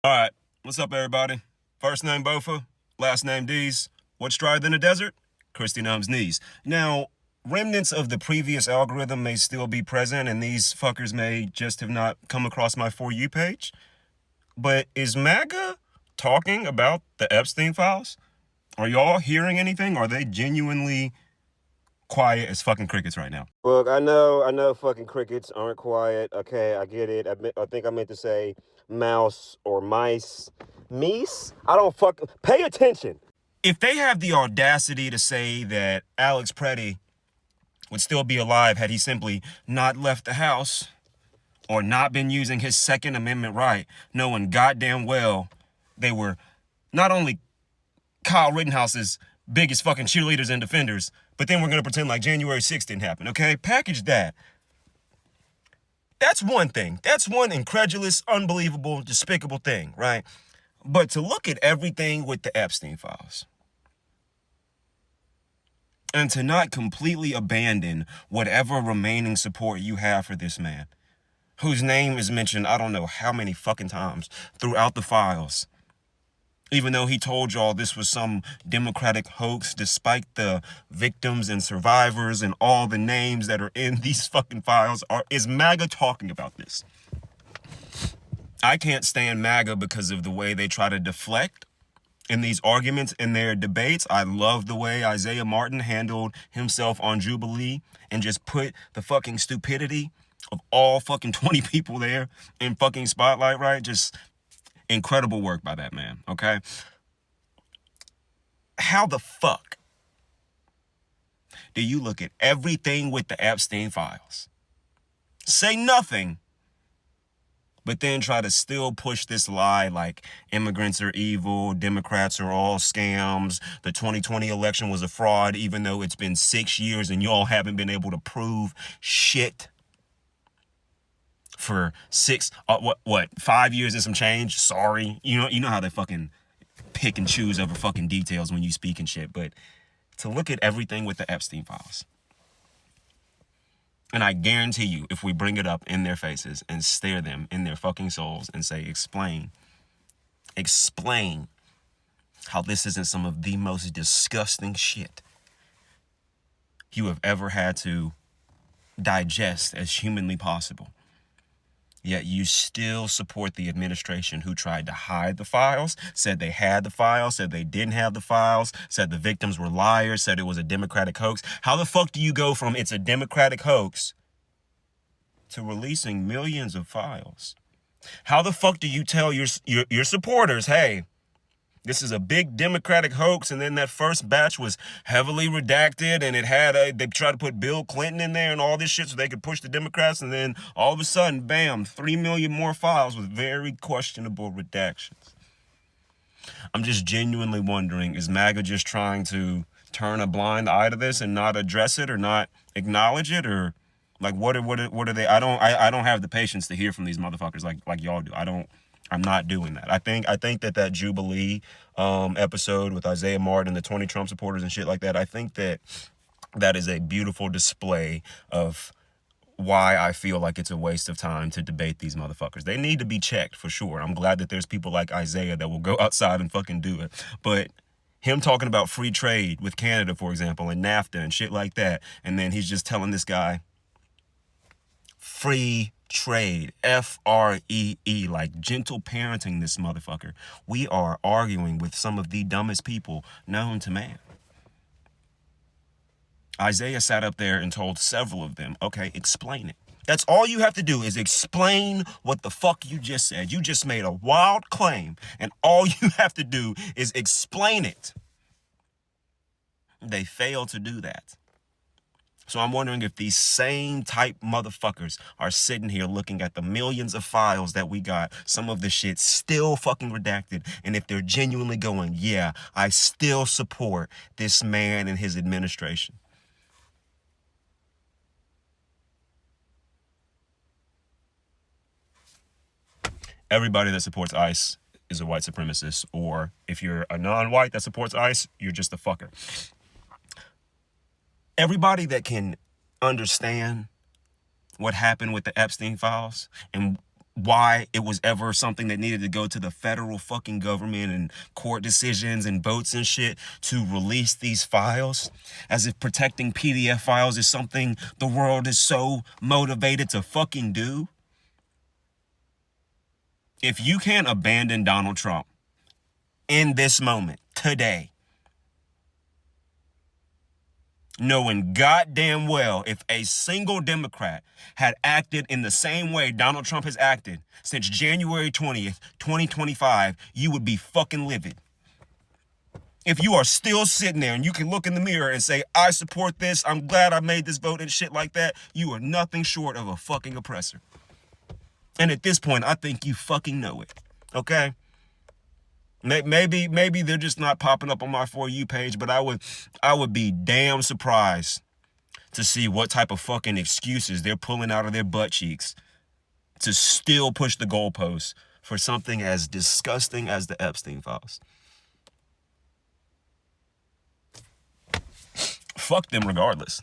All right, what's up, everybody? First name Bofa, last name Dees. What's drier than a desert? Christy Numb's knees. Now, remnants of the previous algorithm may still be present, and these fuckers may just have not come across my For You page. But is MAGA talking about the Epstein Files? Are y'all hearing anything? Are they genuinely quiet as fucking crickets right now? Look, I know fucking crickets aren't quiet. Okay, I get it. I think I meant to say mouse or mice. Meese? I don't pay attention. If they have the audacity to say that Alex Preddy would still be alive had he simply not left the house or not been using his Second Amendment right, knowing goddamn well they were not only Kyle Rittenhouse's biggest fucking cheerleaders and defenders, but then we're going to pretend like January 6th didn't happen, okay? Package that. That's one thing. That's one incredulous, unbelievable, despicable thing, right? But to look at everything with the Epstein Files and to not completely abandon whatever remaining support you have for this man, whose name is mentioned I don't know how many fucking times throughout the files, even though he told y'all this was some Democratic hoax, despite the victims and survivors and all the names that are in these fucking files. Is MAGA talking about this? I can't stand MAGA because of the way they try to deflect in these arguments, in their debates. I love the way Isaiah Martin handled himself on Jubilee and just put the fucking stupidity of all fucking 20 people there in fucking spotlight, right? Just incredible work by that man, okay? How the fuck do you look at everything with the Epstein Files, say nothing, but then try to still push this lie like immigrants are evil, Democrats are all scams, the 2020 election was a fraud, even though it's been 6 years and y'all haven't been able to prove shit for 5 years and some change? Sorry. You know how they fucking pick and choose over fucking details when you speak and shit. But to look at everything with the Epstein Files, and I guarantee you, if we bring it up in their faces and stare them in their fucking souls and say, explain how this isn't some of the most disgusting shit you have ever had to digest as humanly possible, yet you still support the administration who tried to hide the files, said they had the files, said they didn't have the files, said the victims were liars, said it was a Democratic hoax. How the fuck do you go from it's a Democratic hoax to releasing millions of files? How the fuck do you tell your supporters, hey, this is a big Democratic hoax, and then that first batch was heavily redacted, and they tried to put Bill Clinton in there and all this shit so they could push the Democrats, and then all of a sudden, bam, 3 million more files with very questionable redactions. I'm just genuinely wondering, is MAGA just trying to turn a blind eye to this and not address it or not acknowledge it, or like what are they? I don't have the patience to hear from these motherfuckers like y'all do. I'm not doing that. I think that Jubilee episode with Isaiah Martin, the 20 Trump supporters and shit like that, I think that is a beautiful display of why I feel like it's a waste of time to debate these motherfuckers. They need to be checked for sure. I'm glad that there's people like Isaiah that will go outside and fucking do it. But him talking about free trade with Canada, for example, and NAFTA and shit like that, and then he's just telling this guy, free trade, F-R-E-E, like gentle parenting this motherfucker. We are arguing with some of the dumbest people known to man. Isaiah sat up there and told several of them, okay, explain it. That's all you have to do is explain what the fuck you just said. You just made a wild claim, and all you have to do is explain it. They failed to do that. So I'm wondering if these same type motherfuckers are sitting here looking at the millions of files that we got, some of the shit still fucking redacted, and if they're genuinely going, yeah, I still support this man and his administration. Everybody that supports ICE is a white supremacist, or if you're a non-white that supports ICE, you're just a fucker. Everybody that can understand what happened with the Epstein Files and why it was ever something that needed to go to the federal fucking government and court decisions and votes and shit to release these files, as if protecting PDF files is something the world is so motivated to fucking do. If you can't abandon Donald Trump in this moment, today, knowing goddamn well if a single Democrat had acted in the same way Donald Trump has acted since January 20th, 2025, you would be fucking livid. If you are still sitting there and you can look in the mirror and say, I support this, I'm glad I made this vote and shit like that, you are nothing short of a fucking oppressor. And at this point, I think you fucking know it, okay? Maybe they're just not popping up on my For You page, but I would be damn surprised to see what type of fucking excuses they're pulling out of their butt cheeks to still push the goalposts for something as disgusting as the Epstein Files. Fuck them regardless.